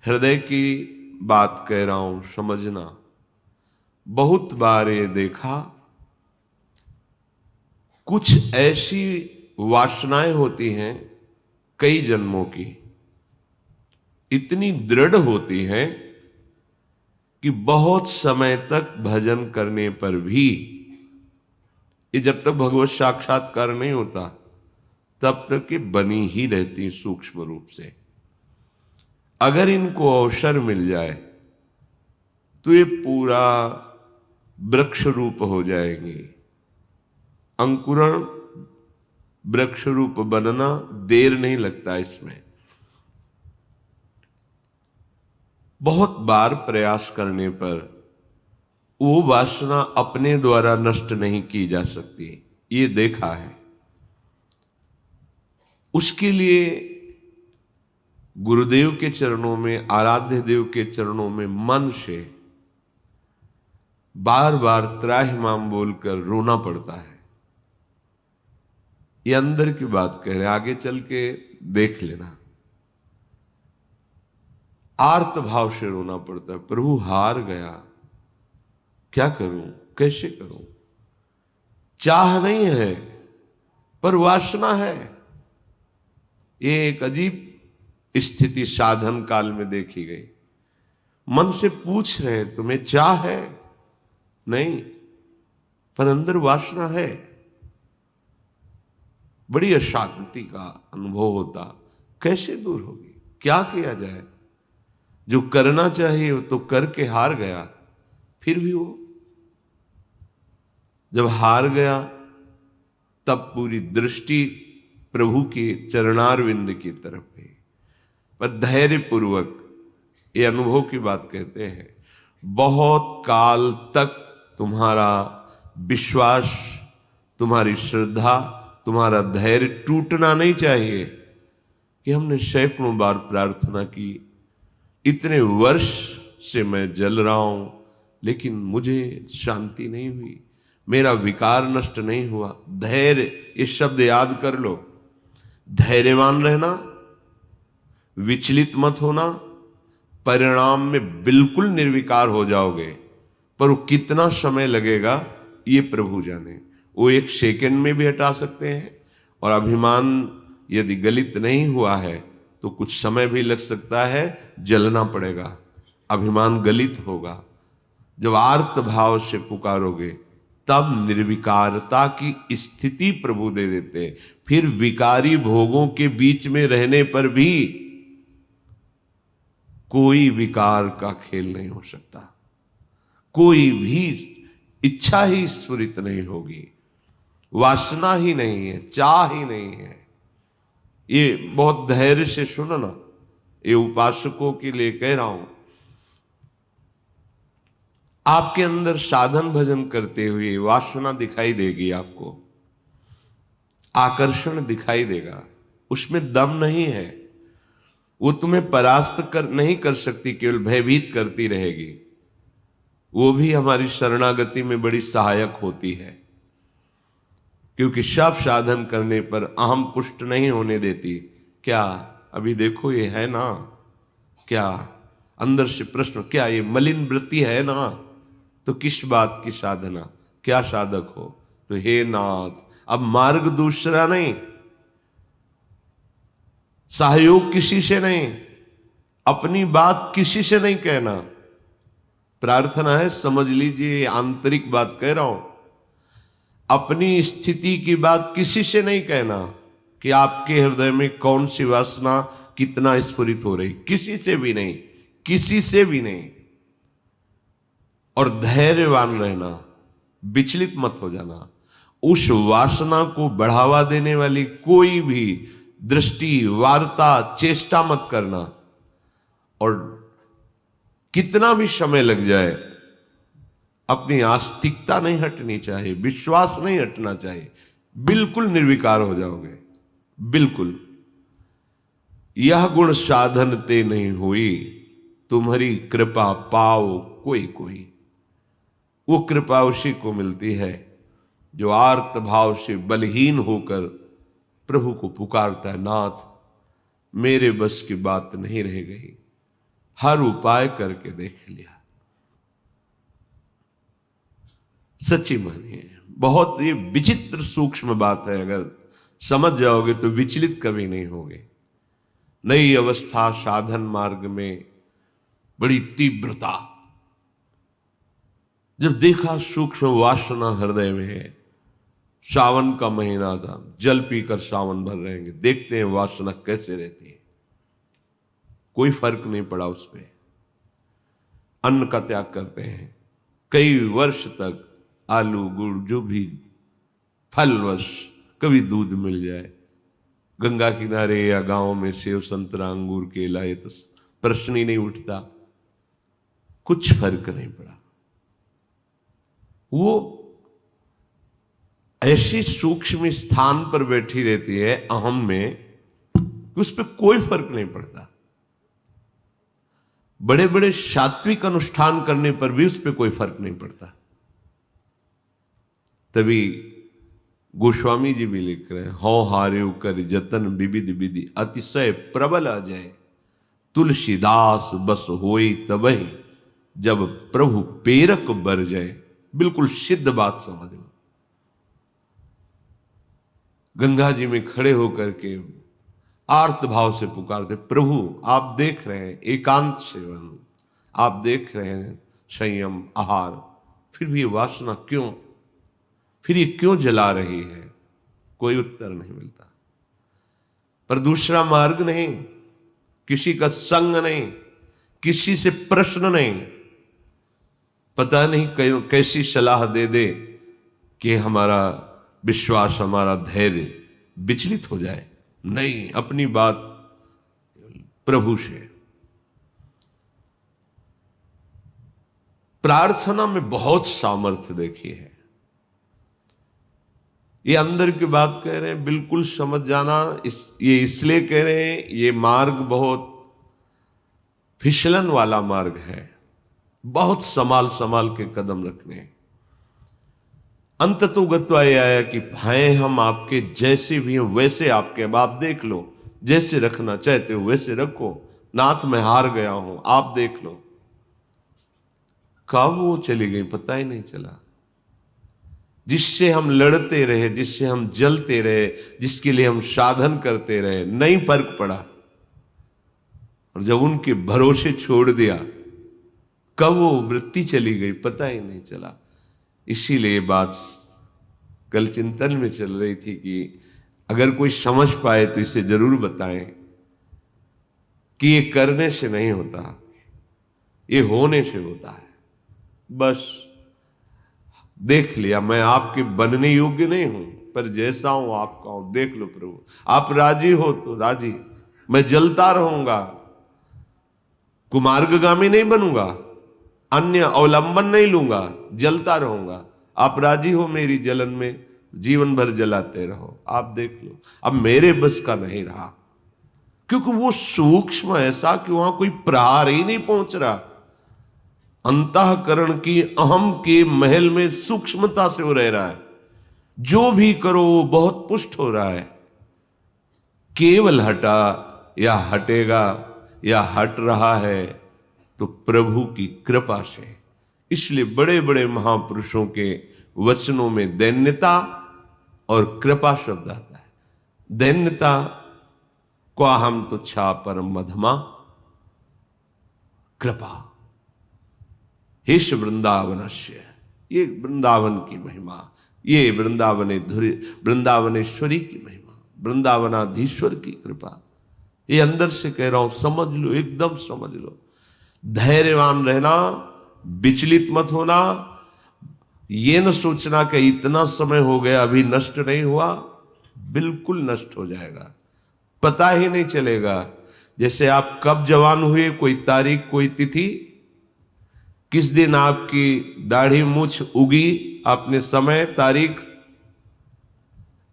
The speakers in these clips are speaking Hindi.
हृदय की बात कह रहा हूं, समझना। बहुत बार ये देखा, कुछ ऐसी वासनाएं होती हैं कई जन्मों की, इतनी दृढ़ होती हैं कि बहुत समय तक भजन करने पर भी, ये जब तक भगवत साक्षात्कार नहीं होता तब तक ये बनी ही रहती सूक्ष्म रूप से। अगर इनको अवसर मिल जाए तो ये पूरा वृक्ष रूप हो जाएंगे। अंकुरण वृक्ष रूप बनना देर नहीं लगता इसमें। बहुत बार प्रयास करने पर वो वासना अपने द्वारा नष्ट नहीं की जा सकती, ये देखा है। उसके लिए गुरुदेव के चरणों में, आराध्य देव के चरणों में मन से बार बार त्राहिमाम बोलकर रोना पड़ता है। ये अंदर की बात कह रहे, आगे चल के देख लेना। आर्त भाव से रोना पड़ता है, प्रभु हार गया, क्या करूं, कैसे करूं। चाह नहीं है पर वासना है। ये एक अजीब स्थिति साधन काल में देखी गई। मन से पूछ रहे तुम्हें चाह है, नहीं, पर अंदर वासना है। बड़ी अशांति का अनुभव होता। कैसे दूर होगी, क्या किया जाए। जो करना चाहिए वो तो करके हार गया, फिर भी वो जब हार गया तब पूरी दृष्टि प्रभु के चरणारविंद की तरफ गई। पर धैर्य पूर्वक, ये अनुभव की बात कहते हैं, बहुत काल तक तुम्हारा विश्वास, तुम्हारी श्रद्धा, तुम्हारा धैर्य टूटना नहीं चाहिए। कि हमने सैकड़ों बार प्रार्थना की, इतने वर्ष से मैं जल रहा हूं लेकिन मुझे शांति नहीं हुई, मेरा विकार नष्ट नहीं हुआ। धैर्य, ये शब्द याद कर लो। धैर्यवान रहना, विचलित मत होना, परिणाम में बिल्कुल निर्विकार हो जाओगे। पर वो कितना समय लगेगा ये प्रभु जाने। वो एक सेकंड में भी हटा सकते हैं। और अभिमान यदि गलित नहीं हुआ है तो कुछ समय भी लग सकता है, जलना पड़ेगा, अभिमान गलित होगा। जब आर्त भाव से पुकारोगे तब निर्विकारता की स्थिति प्रभु दे देते। फिर विकारी भोगों के बीच में रहने पर भी कोई विकार का खेल नहीं हो सकता, कोई भी इच्छा ही स्फुरित नहीं होगी, वासना ही नहीं है, चाह ही नहीं है। ये बहुत धैर्य से सुनना, ये उपासकों के लिए कह रहा हूं। आपके अंदर साधन भजन करते हुए वासना दिखाई देगी, आपको आकर्षण दिखाई देगा, उसमें दम नहीं है। वो तुम्हें परास्त नहीं कर सकती, केवल भयभीत करती रहेगी। वो भी हमारी शरणागति में बड़ी सहायक होती है, क्योंकि सब साधन करने पर अहम पुष्ट नहीं होने देती। क्या अभी देखो ये है ना, क्या अंदर से प्रश्न, क्या ये मलिन वृत्ति है ना, तो किस बात की साधना, क्या साधक हो। तो हे नाथ, अब मार्ग दूसरा नहीं, सहयोग किसी से नहीं, अपनी बात किसी से नहीं कहना। प्रार्थना है, समझ लीजिए, आंतरिक बात कह रहा हूं। अपनी स्थिति की बात किसी से नहीं कहना कि आपके हृदय में कौन सी वासना कितना स्फुरित हो रही, किसी से भी नहीं, किसी से भी नहीं। और धैर्यवान रहना, विचलित मत हो जाना। उस वासना को बढ़ावा देने वाली कोई भी दृष्टि, वार्ता, चेष्टा मत करना। और कितना भी समय लग जाए, अपनी आस्तिकता नहीं हटनी चाहिए, विश्वास नहीं हटना चाहिए। बिल्कुल निर्विकार हो जाओगे, बिल्कुल। यह गुण साधन ते नहीं हुई, तुम्हारी कृपा पाओ कोई कोई। वो कृपा उसी को मिलती है जो आर्त भाव से बलहीन होकर प्रभु को पुकारता है, नाथ मेरे बस की बात नहीं रह गई, हर उपाय करके देख लिया। सच्ची मानिए, बहुत ये विचित्र सूक्ष्म बात है, अगर समझ जाओगे तो विचलित कभी नहीं होगे। नई अवस्था साधन मार्ग में बड़ी तीव्रता, जब देखा सूक्ष्म वासना हृदय में है। सावन का महीना था, जल पीकर सावन भर रहेंगे, देखते हैं वासना कैसे रहती है। कोई फर्क नहीं पड़ा उस पर। अन्न का त्याग करते हैं, कई वर्ष तक आलू गुड़ जो भी फलवश, कभी दूध मिल जाए, गंगा किनारे या गांव में सेव संतरा अंगूर केला, ये तो प्रश्न ही नहीं उठता। कुछ फर्क नहीं पड़ा। वो ऐसी सूक्ष्म स्थान पर बैठी रहती है अहम में कि उस पर कोई फर्क नहीं पड़ता। बड़े बड़े सात्विक अनुष्ठान करने पर भी उस पर कोई फर्क नहीं पड़ता। तभी गोस्वामी जी भी लिख रहे हैं, हौ हार्यो कर जतन विविध विधि अतिशय प्रबल अजय, तुलसीदास बस होई तबहि जब प्रभु पेरक बर जाए। बिल्कुल सिद्ध बात समझ लो। गंगा जी में खड़े होकर के आर्त भाव से पुकारते, प्रभु आप देख रहे हैं एकांत सेवन, आप देख रहे हैं संयम आहार, फिर भी ये वासना क्यों, फिर ये क्यों जला रही है? कोई उत्तर नहीं मिलता। पर दूसरा मार्ग नहीं, किसी का संग नहीं, किसी से प्रश्न नहीं। पता नहीं कैसी सलाह दे दे कि हमारा विश्वास, हमारा धैर्य विचलित हो जाए। नहीं, अपनी बात प्रभु से। प्रार्थना में बहुत सामर्थ्य देखी है। ये अंदर की बात कह रहे हैं, बिल्कुल समझ जाना। ये इसलिए कह रहे हैं, ये मार्ग बहुत फिसलन वाला मार्ग है, बहुत संभाल संभाल के कदम रखने हैं। अंत तो गत्वा ये आया कि हैं हम आपके, जैसे भी हैं वैसे आपके। अब आप देख लो, जैसे रखना चाहते हो वैसे रखो। नाथ मैं हार गया हूं, आप देख लो। कब वो चली गई पता ही नहीं चला। जिससे हम लड़ते रहे, जिससे हम जलते रहे, जिसके लिए हम साधन करते रहे, नहीं फर्क पड़ा। और जब उनके भरोसे छोड़ दिया, कब वो वृत्ति चली गई पता ही नहीं चला। इसीलिए बात कल चिंतन में चल रही थी कि अगर कोई समझ पाए तो इसे जरूर बताएं कि ये करने से नहीं होता, ये होने से होता है। बस देख लिया, मैं आपके बनने योग्य नहीं हूं, पर जैसा हूं आपका हूं। देख लो प्रभु, आप राजी हो तो राजी, मैं जलता रहूंगा, कुमार्गगामी नहीं बनूंगा, अन्य अवलंबन नहीं लूंगा, जलता रहूंगा। आप राजी हो मेरी जलन में, जीवन भर जलाते रहो। आप देख लो, अब मेरे बस का नहीं रहा, क्योंकि वो सूक्ष्म ऐसा कि वहां कोई प्रहार ही नहीं पहुंच रहा। अंतःकरण की अहम के महल में सूक्ष्मता से वो रह रहा है। जो भी करो वो बहुत पुष्ट हो रहा है। केवल हटा या हटेगा या हट रहा है तो प्रभु की कृपा से। इसलिए बड़े बड़े महापुरुषों के वचनों में दैन्यता और कृपा शब्द आता है। दैन्यता क्वाहम तुच्छा परम मधमा, कृपा हेश वृंदावनस्य, ये वृंदावन की महिमा, ये वृंदावनेश्वरी की महिमा, वृंदावनाधीश्वर की कृपा। ये अंदर से कह रहा हूं, समझ लो, एकदम समझ लो। धैर्यवान रहना, विचलित मत होना। ये न सोचना कि इतना समय हो गया अभी नष्ट नहीं हुआ, बिल्कुल नष्ट हो जाएगा, पता ही नहीं चलेगा। जैसे आप कब जवान हुए, कोई तारीख, कोई तिथि, किस दिन आपकी दाढ़ी मूछ उगी, आपने समय तारीख,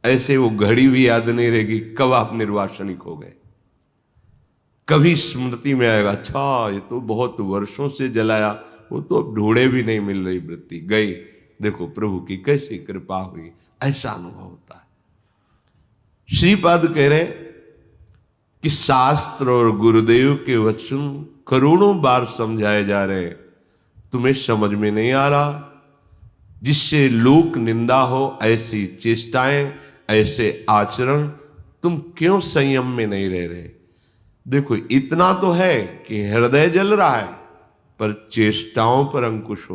ऐसे वो घड़ी भी याद नहीं रहेगी कब आप निर्वासनिक हो गए। कभी स्मृति में आएगा, अच्छा ये तो बहुत वर्षों से जलाया, वो तो ढूंढे भी नहीं मिल रही वृत्ति, गई। देखो प्रभु की कैसी कृपा हुई, ऐसा अनुभव होता है। श्रीपाद कह रहे कि शास्त्र और गुरुदेव के वचन करोड़ों बार समझाए जा रहे हैं, तुम्हें समझ में नहीं आ रहा। जिससे लोक निंदा हो ऐसी चेष्टाएं, ऐसे आचरण, तुम क्यों संयम में नहीं रह रहे? देखो, इतना तो है कि हृदय जल रहा है, पर चेष्टाओं पर अंकुश हो